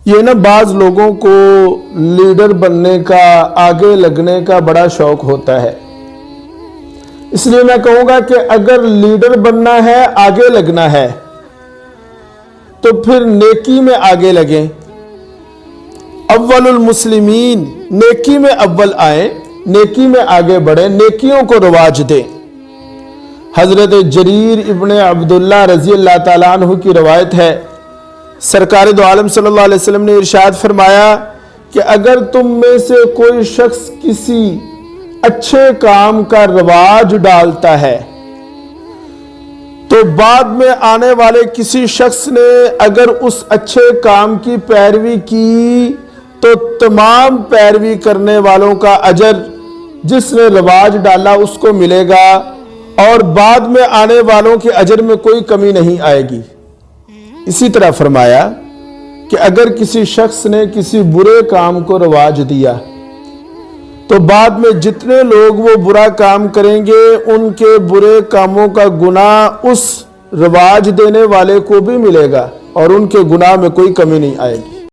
یہ نا بعض لوگوں کو لیڈر بننے کا، آگے لگنے کا بڑا شوق ہوتا ہے۔ اس لیے میں کہوں گا کہ اگر لیڈر بننا ہے، آگے لگنا ہے، تو پھر نیکی میں آگے لگیں۔ اول المسلمین، نیکی میں اول آئیں، نیکی میں آگے بڑھیں، نیکیوں کو رواج دیں۔ حضرت جریر ابن عبداللہ رضی اللہ تعالیٰ عنہ کی روایت ہے، سرکار دو عالم صلی اللہ علیہ وسلم نے ارشاد فرمایا کہ اگر تم میں سے کوئی شخص کسی اچھے کام کا رواج ڈالتا ہے تو بعد میں آنے والے کسی شخص نے اگر اس اچھے کام کی پیروی کی تو تمام پیروی کرنے والوں کا اجر جس نے رواج ڈالا اس کو ملے گا، اور بعد میں آنے والوں کے اجر میں کوئی کمی نہیں آئے گی۔ اسی طرح فرمایا کہ اگر کسی شخص نے کسی برے کام کو رواج دیا تو بعد میں جتنے لوگ وہ برا کام کریں گے ان کے برے کاموں کا گناہ اس رواج دینے والے کو بھی ملے گا، اور ان کے گناہ میں کوئی کمی نہیں آئے گی۔